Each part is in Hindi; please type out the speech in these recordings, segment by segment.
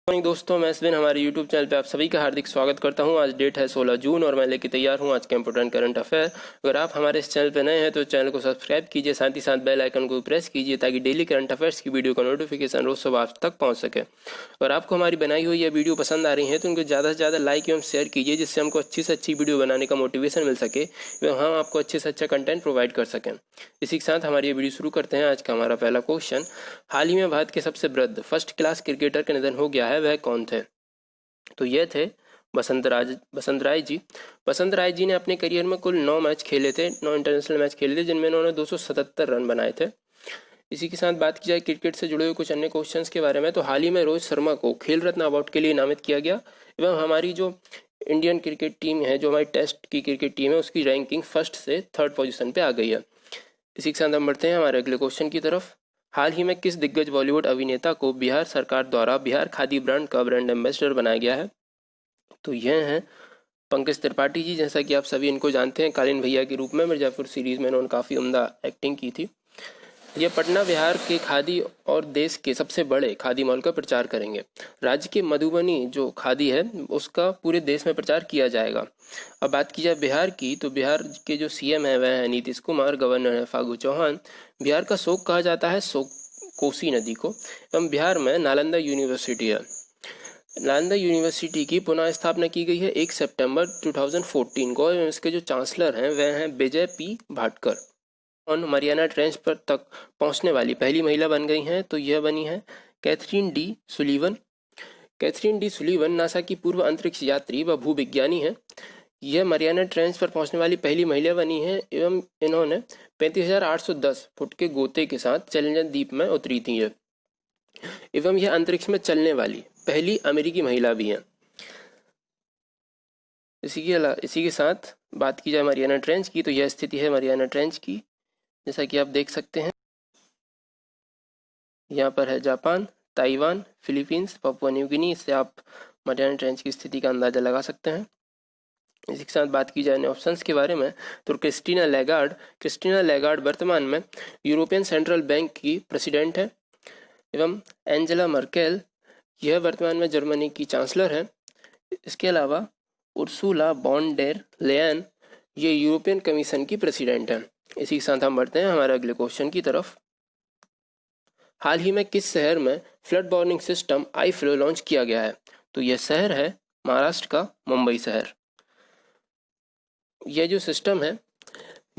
मॉर्निंग दोस्तों, मैं स्विन हमारे यूट्यूब चैनल पे आप सभी का हार्दिक स्वागत करता हूं। आज डेट है 16 जून और मैं लेके तैयार हूं आज के इम्पोर्टेंट करंट अफेयर। अगर आप हमारे इस चैनल पे नए हैं तो चैनल को सब्सक्राइब कीजिए, साथ ही साथ बेल आइकन को प्रेस कीजिए ताकि डेली करंट अफेयर्स की वीडियो का नोटिफिकेशन रोज सुबह आप तक पहुंच सके। अगर आपको हमारी बनाई हुई ये वीडियो पसंद आ रही है तो उनको ज़्यादा से ज़्यादा लाइक एवं शेयर कीजिए, जिससे हमको अच्छी से अच्छी वीडियो बनाने का मोटिवेशन मिल सके एवं हम आपको अच्छे से अच्छा कंटेंट प्रोवाइड कर सकें। इसी के साथ हमारी ये वीडियो शुरू करते हैं। आज का हमारा पहला क्वेश्चन, हाल ही में भारत के सबसे वृद्ध फर्स्ट क्लास क्रिकेटर का निधन हो गया है, वह कौन थे? तो ये थे बसंत राय जी। बसंत राय जी ने अपने करियर में कुल 9 मैच खेले थे, 9 इंटरनेशनल मैच खेले थे, जिनमें उन्होंने 277 रन बनाए थे। इसी के साथ बात की जाए क्रिकेट से जुड़े हुए कुछ अन्य क्वेश्चंस के बारे में, तो हाल ही में रोहित शर्मा को खेल रत्न अवार्ड के लिए नामित किया गया एवं हमारी जो इंडियन क्रिकेट टीम है, जो हमारी टेस्ट की क्रिकेट टीम है, उसकी रैंकिंग फर्स्ट से थर्ड पोजीशन पे आ गई है। इसी के साथ हम बढ़ते हैं हमारे अगले क्वेश्चन की तरफ। हाल ही में किस दिग्गज बॉलीवुड अभिनेता को बिहार सरकार द्वारा बिहार खादी ब्रांड का ब्रांड एम्बेसडर बनाया गया है? तो यह हैं पंकज त्रिपाठी जी। जैसा कि आप सभी इनको जानते हैं, कालीन भैया के रूप में मिर्जापुर सीरीज में इन्होंने काफ़ी उम्दा एक्टिंग की थी। ये पटना बिहार के खादी और देश के सबसे बड़े खादी मॉल का प्रचार करेंगे। राज्य के मधुबनी जो खादी है उसका पूरे देश में प्रचार किया जाएगा। अब बात की जाए बिहार की, तो बिहार के जो सीएम है वह है नीतीश कुमार, गवर्नर है फागू चौहान। बिहार का शोक कहा जाता है कोसी नदी को एवं बिहार में नालंदा यूनिवर्सिटी है। नालंदा यूनिवर्सिटी की पुनः स्थापना की गई है 1 सितंबर 2014 को एवं इसके जो चांसलर हैं वह हैं विजय पी भाटकर। और मरियाना ट्रेंच पर तक पहुंचने वाली पहली महिला बन गई हैं, तो यह बनी है Kathryn D Sullivan. Kathryn D Sullivan NASA की पूर्व अंतरिक्ष यात्री व भूविज्ञानी है। यह मरियाना ट्रेंच पर पहुंचने वाली पहली महिला बनी है एवं इन्होंने 35,810 फुट के गोते के साथ चैलेंजर द्वीप में उतरी थी एवं यह अंतरिक्ष में चलने वाली पहली अमेरिकी महिला भी हैं। इसी के साथ बात की जाए मरियाना ट्रेंच की, तो यह स्थिति है मरियाना ट्रेंच की, जैसा कि आप देख सकते हैं। यहाँ पर है Japan, Taiwan, Philippines, Papua New Guinea. इससे आप मरियाना ट्रेंच की स्थिति का अंदाजा लगा सकते हैं। इसी के साथ बात की जाए ऑप्शंस के बारे में, तो क्रिस्टीना लेगार्ड वर्तमान में यूरोपियन सेंट्रल बैंक की प्रेसिडेंट है एवं एंजेला मर्केल यह वर्तमान में जर्मनी की चांसलर है। इसके अलावा उर्सुला वॉन डेर लेयन ये यूरोपियन कमीशन की प्रेसिडेंट है। इसी के साथ हम बढ़ते हैं हमारे अगले क्वेश्चन की तरफ। हाल ही में किस शहर में फ्लड वार्निंग सिस्टम आई फ्लो लॉन्च किया गया है? तो यह शहर है महाराष्ट्र का मुंबई शहर। यह जो सिस्टम है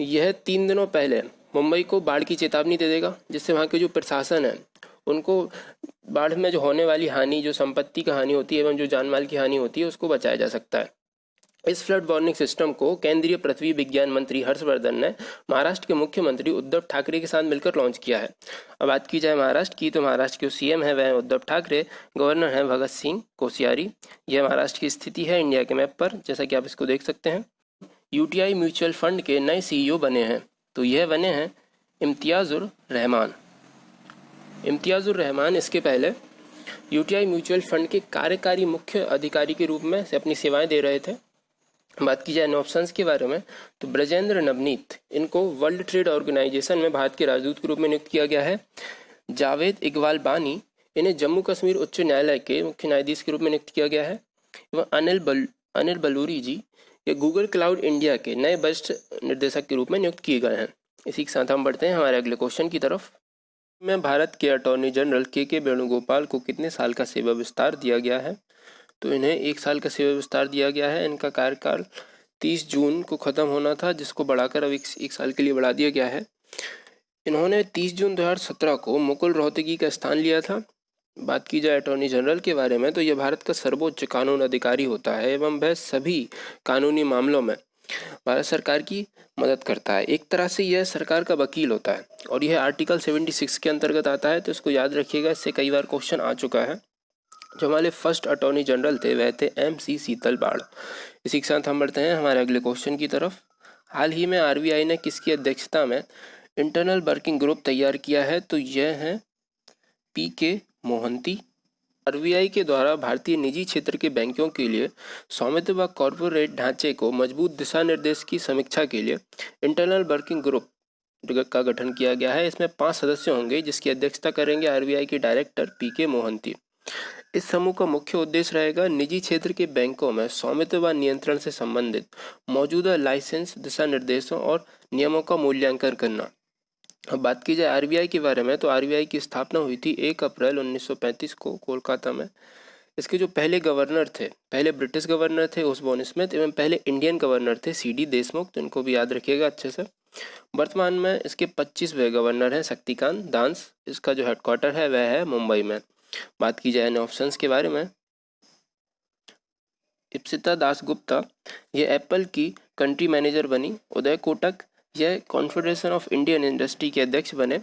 यह 3 दिनों पहले मुंबई को बाढ़ की चेतावनी दे देगा, जिससे वहाँ के जो प्रशासन है उनको बाढ़ में जो होने वाली हानि, जो संपत्ति की हानि होती है एवं जो जानमाल की हानि होती है, उसको बचाया जा सकता है। इस फ्लड वार्निंग सिस्टम को केंद्रीय पृथ्वी विज्ञान मंत्री हर्षवर्धन ने महाराष्ट्र के मुख्यमंत्री उद्धव ठाकरे के साथ मिलकर लॉन्च किया है। अब बात की जाए महाराष्ट्र की, तो महाराष्ट्र के सीएम है वह उद्धव ठाकरे, गवर्नर है भगत सिंह कोश्यारी। यह महाराष्ट्र की स्थिति है इंडिया के मैप पर, जैसा कि आप इसको देख सकते हैं। यूटीआई म्यूचुअल फंड के नए सीईओ बने हैं, तो यह बने हैं इम्तियाजुर रहमान। इसके पहले यूटीआई म्यूचुअल फंड के कार्यकारी मुख्य अधिकारी के रूप में से अपनी सेवाएं दे रहे थे। बात की जाए ऑप्शंस के बारे में, तो ब्रजेंद्र नवनीत इनको वर्ल्ड ट्रेड ऑर्गेनाइजेशन में भारत के राजदूत के रूप में नियुक्त किया गया है। जावेद इकबाल बानी इन्हें जम्मू कश्मीर उच्च न्यायालय के मुख्य न्यायाधीश के रूप में नियुक्त किया गया है। एवं अनिल बलूरी जी ये गूगल क्लाउड इंडिया के नए वरिष्ठ निर्देशक के रूप में नियुक्त किए गए हैं। इसी के साथ हम बढ़ते हैं हमारे अगले क्वेश्चन की तरफ। में भारत के अटॉर्नी जनरल के वेणुगोपाल को कितने साल का सेवा विस्तार दिया गया है? तो इन्हें 1 साल का सेवा विस्तार दिया गया है। इनका कार्यकाल 30 जून को खत्म होना था, जिसको बढ़ाकर अब 1 साल के लिए बढ़ा दिया गया है। इन्होंने 30 जून 2017 को मुकुल रोहतगी का स्थान लिया था। बात की जाए अटॉर्नी जनरल के बारे में, तो यह भारत का सर्वोच्च कानून अधिकारी होता है एवं वह सभी कानूनी मामलों में भारत सरकार की मदद करता है। एक तरह से यह सरकार का वकील होता है और यह आर्टिकल 76 के अंतर्गत आता है, तो इसको याद रखिएगा, इससे कई बार क्वेश्चन आ चुका है। जो हमारे फर्स्ट अटॉर्नी जनरल थे वह थे MC शीतलबाड़। इसी के साथ हम बढ़ते हैं हमारे अगले क्वेश्चन की तरफ। हाल ही में RBI ने किसकी अध्यक्षता में इंटरनल वर्किंग ग्रुप तैयार किया है? तो यह है PK मोहंती। RBI के द्वारा भारतीय निजी क्षेत्र के बैंकों के लिए स्वामित्व व कॉरपोरेट ढांचे को मजबूत दिशा निर्देश की समीक्षा के लिए इंटरनल वर्किंग ग्रुप का गठन किया गया है। इसमें 5 सदस्य होंगे, जिसकी अध्यक्षता करेंगे RBI के डायरेक्टर PK मोहंती। इस समूह का मुख्य उद्देश्य रहेगा निजी क्षेत्र के बैंकों में स्वामित्व व नियंत्रण से संबंधित मौजूदा लाइसेंस, दिशा निर्देशों और नियमों का मूल्यांकन करना। अब बात की जाए आरबीआई के बारे में, तो आरबीआई की स्थापना हुई थी 1 अप्रैल 1935 को कोलकाता में। इसके जो पहले गवर्नर थे, पहले ब्रिटिश गवर्नर थे ओसबोर्न स्मिथ एवं पहले इंडियन गवर्नर थे सीडी देशमुख, तो इनको भी याद रखिएगा अच्छे से। वर्तमान में इसके 25वें गवर्नर हैं शक्तिकांत दास। इसका जो हेडक्वार्टर है वह है मुंबई में। बात की जाए ऑप्शंस के बारे में, इप्सिता दास गुप्ता ये एप्पल की कंट्री मैनेजर बनी। उदय कोटक यह कॉन्फेडरेशन ऑफ इंडियन इंडस्ट्री के अध्यक्ष बने।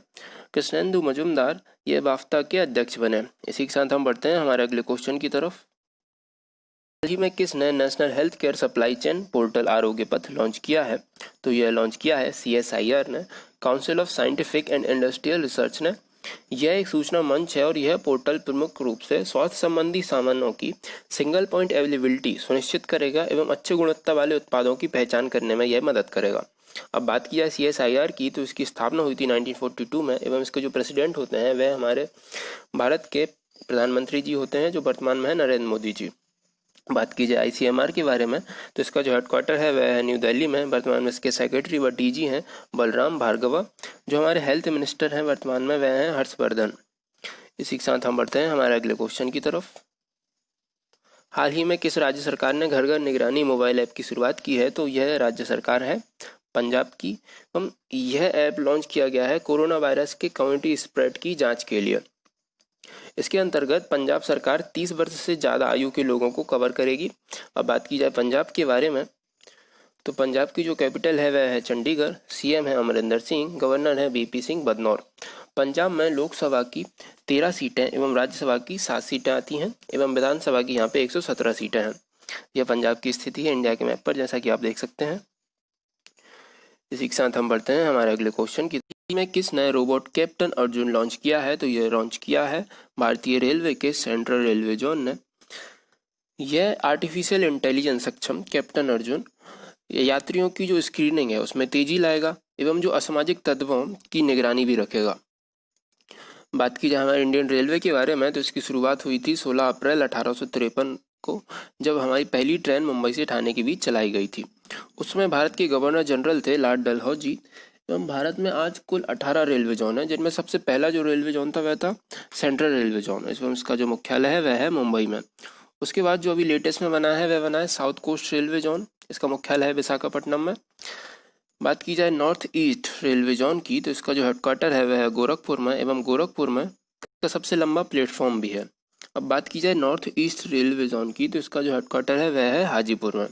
कृष्णेंदु मजुमदार ये बाफ्टा के अध्यक्ष बने। इसी के साथ हम बढ़ते हैं हमारे अगले क्वेश्चन की तरफ। हाल ही में किसने national health care supply chain portal आरोग्य पथ लॉन्च किया है? तो यह लॉन्च किया है CSIR ने, council of scientific and industrial research ने। यह एक सूचना मंच है और यह पोर्टल प्रमुख रूप से स्वास्थ्य संबंधी सामानों की सिंगल पॉइंट अवेलेबिलिटी सुनिश्चित करेगा एवं अच्छी गुणवत्ता वाले उत्पादों की पहचान करने में यह मदद करेगा। अब बात की जाए CSIR की, तो इसकी स्थापना हुई थी 1942 में एवं इसके जो प्रेसिडेंट होते हैं वह हमारे भारत के प्रधानमंत्री जी होते हैं, जो वर्तमान में है नरेंद्र मोदी जी। बात की जाए ICMR के बारे में, तो इसका जो हेडक्वार्टर है वह है न्यू दिल्ली में। वर्तमान में इसके सेक्रेटरी व DG हैं बलराम भार्गवा। जो हमारे हेल्थ मिनिस्टर हैं वर्तमान में वह हैं हर्षवर्धन। इसी के साथ हम बढ़ते हैं हमारे अगले क्वेश्चन की तरफ। हाल ही में किस राज्य सरकार ने घर घर निगरानी मोबाइल ऐप की शुरुआत की है? तो यह राज्य सरकार है पंजाब की। यह ऐप लॉन्च किया गया है कोरोना वायरस के कम्युनिटी स्प्रेड की जांच के लिए। इसके अंतर्गत पंजाब सरकार 30 वर्ष से ज़्यादा आयु के लोगों को कवर करेगी। अब बात की जाए पंजाब के बारे में, तो पंजाब की जो कैपिटल है वह है चंडीगढ़। CM है अमरिंदर सिंह, गवर्नर है VP सिंह बदनौर। पंजाब में लोकसभा की 13 सीटें एवं राज्यसभा की 7 सीटें आती हैं एवं विधानसभा की यहाँ पे 117 सीटें हैं। यह पंजाब की स्थिति है इंडिया के मैप पर, जैसा कि आप देख सकते हैं। इसी के साथ हम बढ़ते हैं हमारे अगले क्वेश्चन की। में किस नए रोबोट कैप्टन अर्जुन लॉन्च किया है? तो यह लॉन्च किया है भारतीय रेलवे के सेंट्रल रेलवे जोन ने। यह आर्टिफिशियल इंटेलिजेंस सक्षम कैप्टन अर्जुन यात्रियों की जो स्क्रीनिंग है उसमें तेजी लाएगा एवं जो असामाजिक तत्वों की निगरानी भी रखेगा। बात की जाए हमारे इंडियन रेलवे के बारे में, तो इसकी शुरुआत हुई थी 16 अप्रैल 1853 को, जब हमारी पहली ट्रेन मुंबई से ठाणे के बीच चलाई गई थी। उसमें भारत के गवर्नर जनरल थे लॉर्ड डलहौजी। एवं भारत में आज कुल 18 रेलवे जोन है, जिनमें सबसे पहला जो रेलवे जोन था वह था सेंट्रल रेलवे जोन। इसमें उसका जो मुख्यालय है वह है मुंबई में। उसके बाद जो अभी लेटेस्ट में बना है वह बना है साउथ कोस्ट रेलवे जोन। इसका मुख्यालय है विशाखापट्टनम में। बात की जाए नॉर्थ ईस्ट रेलवे जोन की, तो इसका जो हेडक्वार्टर है वह है गोरखपुर में एवं गोरखपुर में इसका सबसे लंबा प्लेटफॉर्म भी है। अब बात की जाए नॉर्थ ईस्ट रेलवे जोन की, तो इसका जो हेडक्वार्टर है वह है हाजीपुर में।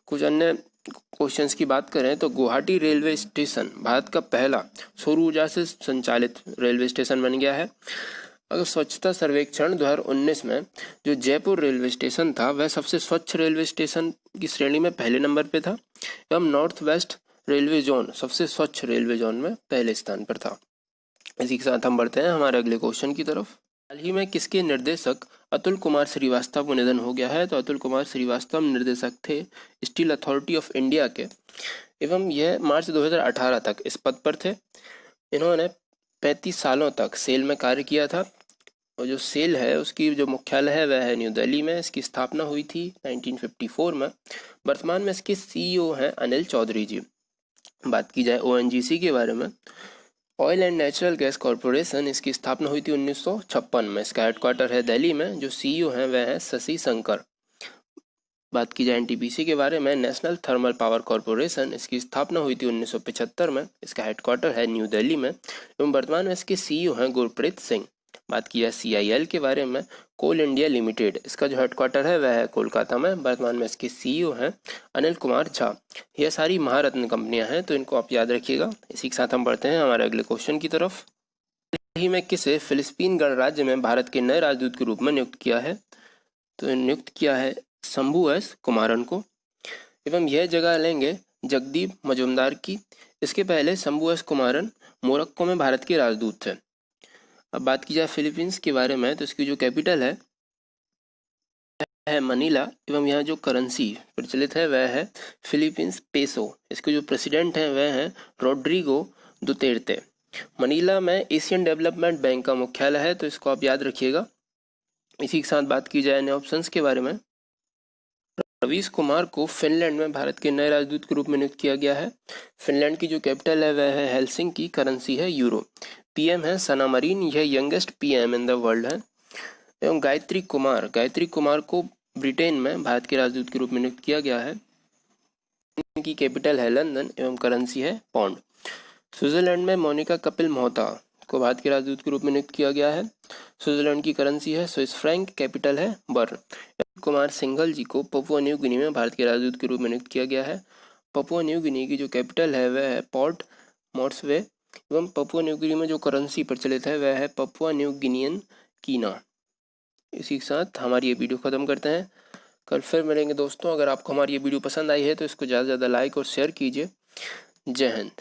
कुछ अन्य क्वेश्चंस की बात करें तो गुवाहाटी रेलवे स्टेशन भारत का पहला सौर ऊर्जा से संचालित रेलवे स्टेशन बन गया है। अगर स्वच्छता सर्वेक्षण 2019 में जो जयपुर रेलवे स्टेशन था वह सबसे स्वच्छ रेलवे स्टेशन की श्रेणी में पहले नंबर पे था एवं नॉर्थ वेस्ट रेलवे जोन सबसे स्वच्छ रेलवे जोन में पहले स्थान पर था। इसी के साथ हम बढ़ते हैं हमारे अगले क्वेश्चन की तरफ। हाल ही में किसके निर्देशक अतुल कुमार श्रीवास्तव को निधन हो गया है? तो अतुल कुमार श्रीवास्तव निर्देशक थे स्टील अथॉरिटी ऑफ इंडिया के एवं यह मार्च 2018 तक इस पद पर थे। इन्होंने 35 सालों तक सेल में कार्य किया था और जो सेल है उसकी जो मुख्यालय है वह है न्यू दिल्ली में। इसकी स्थापना हुई थी 1954 में। वर्तमान में इसके CEO हैं अनिल चौधरी जी। बात की जाए ONGC के बारे में, oil and natural gas corporation, इसकी स्थापना हुई थी 1956 में। इसका हेडक्वार्टर है दिल्ली में। जो CEO हैं वह है शशि शंकर। बात की जाए NTPC के बारे में, नेशनल थर्मल पावर कॉरपोरेशन, इसकी स्थापना हुई थी 1975 में। इसका हेडक्वार्टर है न्यू दिल्ली में एवं वर्तमान में इसके CEO हैं गुरप्रीत सिंह। बात की जाए CIL के बारे में, कोल इंडिया लिमिटेड, इसका जो हेडक्वार्टर है वह है कोलकाता में। वर्तमान में इसके CEO हैं अनिल कुमार झा। यह सारी महारत्न कंपनियां हैं, तो इनको आप याद रखिएगा। इसी के साथ हम बढ़ते हैं हमारे अगले क्वेश्चन की तरफ। ही में किसे फिलिस्तीन गणराज्य में भारत के नए राजदूत के रूप में नियुक्त किया है? तो नियुक्त किया है शंभू S कुमारन को एवं यह जगह लेंगे जगदीप मजुमदार की। इसके पहले शंभू S कुमारन मोरक्को में भारत के राजदूत थे। अब बात की जाए फिलीपींस के बारे में, तो इसकी जो कैपिटल है मनीला एवं यहाँ जो करेंसी प्रचलित है वह है फिलीपींस पेसो। इसके जो प्रेसिडेंट हैं वह हैं रोड्रिगो दुतेर्ते। मनीला में एशियन डेवलपमेंट बैंक का मुख्यालय है, तो इसको आप याद रखिएगा। इसी के साथ बात की जाए नए ऑप्शंस के बारे में। रवीश कुमार को फिनलैंड में भारत के नए राजदूत के रूप में नियुक्त किया गया है। फिनलैंड की जो कैपिटल है वह है हेलसिंकी, करेंसी है यूरो। पीएम है सना मरीन, यह youngest PM in the world है। एवं गायत्री कुमार को ब्रिटेन में भारत के राजदूत के रूप में नियुक्त किया गया है। इनकी कैपिटल है लंदन एवं करेंसी है पौंड। स्विट्जरलैंड में मोनिका कपिल मोहता को भारत के राजदूत के रूप में नियुक्त किया गया है। स्विट्जरलैंड की करेंसी है स्विस फ्रैंक, कैपिटल है बर्न। कुमार सिंघल जी को पपुआ न्यू गिनी में भारत के राजदूत के रूप में नियुक्त किया गया है। पपुआ न्यू गिनी की जो कैपिटल है वह है पोर्ट मोर्सवे एवं पपुआ न्यू गिनी में जो करेंसी प्रचलित है वह है पपुआ न्यू गिनियन कीना। इसी के साथ हमारी ये वीडियो ख़त्म करते हैं। कल फिर मिलेंगे दोस्तों। अगर आपको हमारी ये वीडियो पसंद आई है तो इसको ज़्यादा से ज़्यादा लाइक और शेयर कीजिए। जय हिंद।